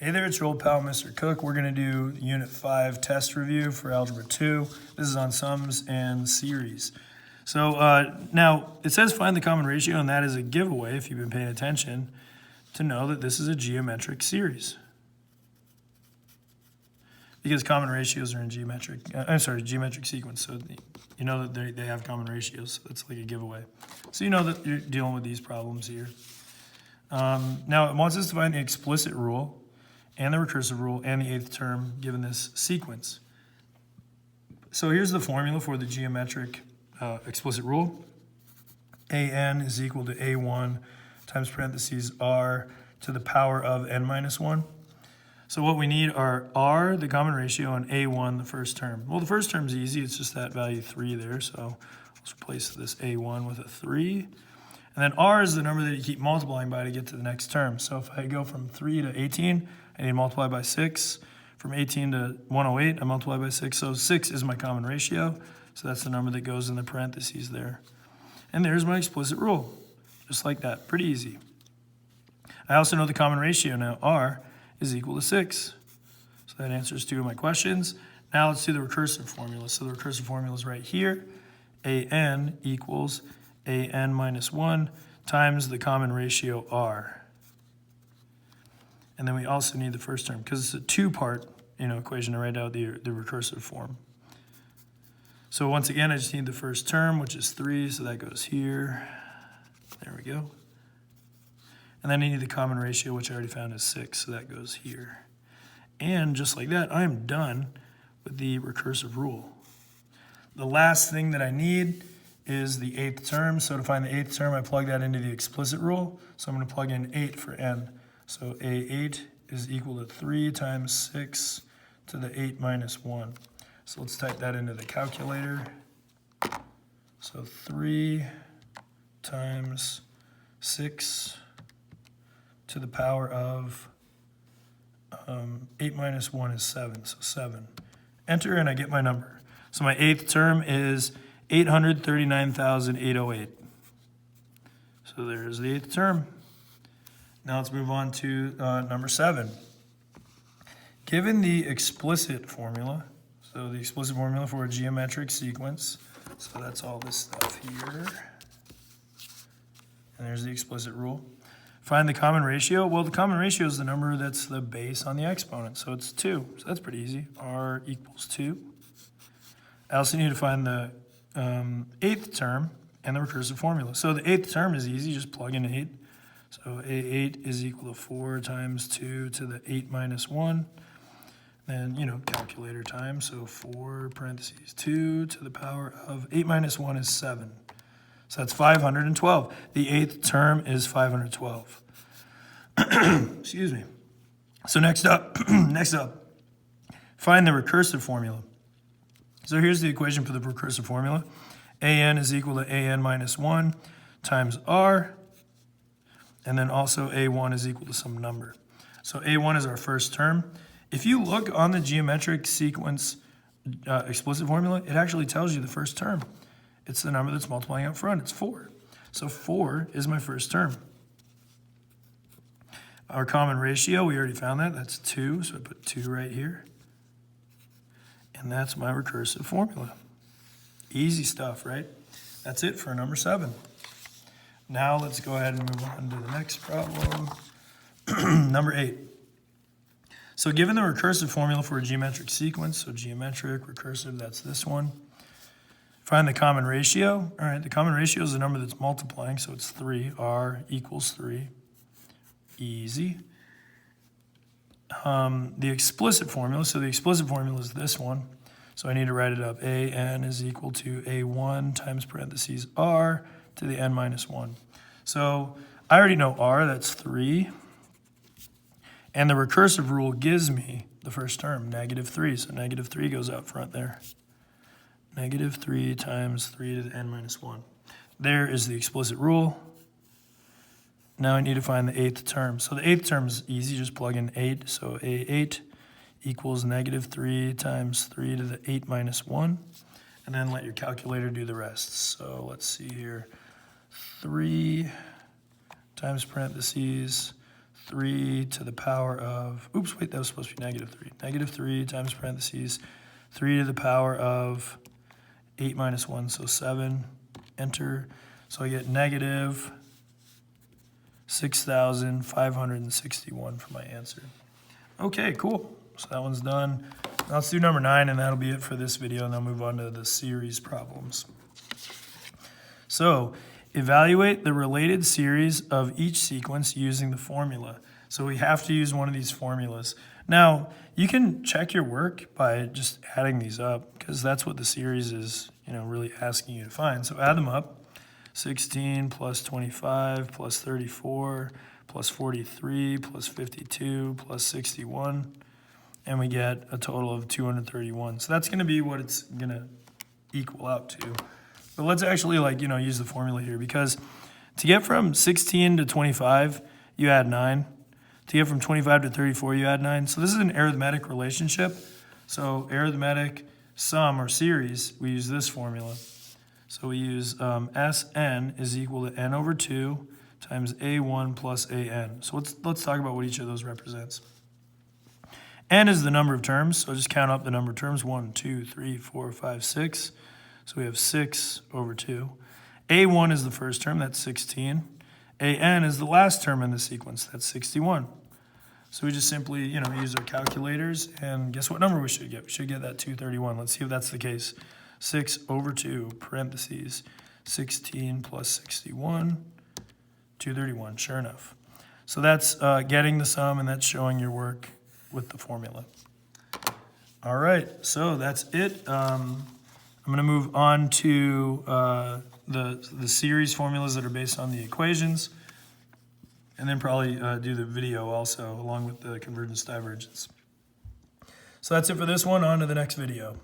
Hey there, it's your old pal, Mr. Cook. We're going to do Unit 5 test review for Algebra 2. This is on sums and series. So now it says find the common ratio, and that is a giveaway, if you've been paying attention, to know that this is a geometric series. Because common ratios are in geometric sequence, so you know that they have common ratios. So it's like a giveaway. So you know that you're dealing with these problems here. Now it wants us to find the explicit rule and the recursive rule and the eighth term given this sequence. So here's the formula for the geometric explicit rule. AN is equal to A1 times parentheses R to the power of n minus 1. So what we need are R, the common ratio, and A1, the first term. Well, the first term is easy. It's just that value 3 there. So let's replace this A1 with a 3. And then R is the number that you keep multiplying by to get to the next term. So if I go from 3 to 18, I need to multiply by 6. From 18 to 108, I multiply by 6. So 6 is my common ratio. So that's the number that goes in the parentheses there. And there's my explicit rule. Just like that. Pretty easy. I also know the common ratio now. R is equal to 6. So that answers 2 of my questions. Now let's do the recursive formula. So the recursive formula is right here. AN equals AN minus 1 times the common ratio R. And then we also need the first term because it's a two-part equation to write out the recursive form. So once again, I just need the first term, which is 3, so that goes here. There we go. And then I need the common ratio, which I already found is 6, so that goes here. And just like that, I am done with the recursive rule. The last thing that I need is the eighth term. So to find the eighth term, I plug that into the explicit rule. So I'm going to plug in 8 for n. So A8 is equal to 3 times 6 to the 8 minus 1. So let's type that into the calculator. So 3 times 6 to the power of 8 minus 1 is 7, so 7. Enter and I get my number. So my eighth term is 839,808. So there's the eighth term. Now let's move on to number 7. Given the explicit formula, so the explicit formula for a geometric sequence, so that's all this stuff here. And there's the explicit rule. Find the common ratio. Well, the common ratio is the number that's the base on the exponent, so it's 2. So that's pretty easy. R equals 2. I also need to find the eighth term and the recursive formula. So the eighth term is easy, just plug in 8. So A8 is equal to 4 times 2 to the 8 minus 1. Then, calculator time. So 4 parentheses 2 to the power of 8 minus 1 is 7. So that's 512. The eighth term is 512. Excuse me. So next up, find the recursive formula. So here's the equation for the recursive formula. AN is equal to AN minus 1 times R. And then also A1 is equal to some number. So A1 is our first term. If you look on the geometric sequence explicit formula, it actually tells you the first term. It's the number that's multiplying up front. It's 4. So 4 is my first term. Our common ratio, we already found that. That's 2, so I put 2 right here. And that's my recursive formula. Easy stuff, right? That's it for number 7. Now let's go ahead and move on to the next problem. Number 8. So given the recursive formula for a geometric sequence, so geometric, recursive, that's this one. Find the common ratio. All right, the common ratio is the number that's multiplying, so it's 3. R equals 3. Easy. The explicit formula, so the explicit formula is this one. So I need to write it up. AN is equal to A1 times parentheses R to the n minus 1. So I already know R, that's 3. And the recursive rule gives me the first term, negative 3. So negative 3 goes out front there. Negative 3 times 3 to the n minus 1. There is the explicit rule. Now I need to find the eighth term. So the eighth term is easy, just plug in 8. So A8 equals negative 3 times 3 to the 8 minus 1. And then let your calculator do the rest. So let's see here. 3 times parentheses 3 to the power of, oops, wait, that was supposed to be negative 3. Negative 3 times parentheses, 3 to the power of 8 minus 1, so 7, enter. So I get negative 6,561 for my answer. Okay, cool. So that one's done. Now let's do number 9, and that'll be it for this video, and then I'll move on to the series problems. So evaluate the related series of each sequence using the formula. So we have to use one of these formulas. Now, you can check your work by just adding these up, because that's what the series is, really asking you to find. So add them up. 16 plus 25 plus 34 plus 43 plus 52 plus 61, and we get a total of 231. So that's going to be what it's going to equal out to. But let's actually use the formula here, because to get from 16 to 25, you add 9. To get from 25 to 34, you add 9. So this is an arithmetic relationship. So arithmetic sum or series, we use this formula. So we use Sn is equal to n over 2 times a1 plus an. So let's talk about what each of those represents. N is the number of terms, so just count up the number of terms. 1, 2, 3, 4, 5, 6. So we have 6 over 2. A1 is the first term, that's 16. An is the last term in the sequence, that's 61. So we just simply, use our calculators, and guess what number we should get? We should get that 231. Let's see if that's the case. 6 over 2, parentheses, 16 plus 61, 231, sure enough. So that's getting the sum, and that's showing your work with the formula. All right, so that's it. I'm going to move on to the series formulas that are based on the equations, and then probably do the video also along with the convergence divergence. So that's it for this one. On to the next video.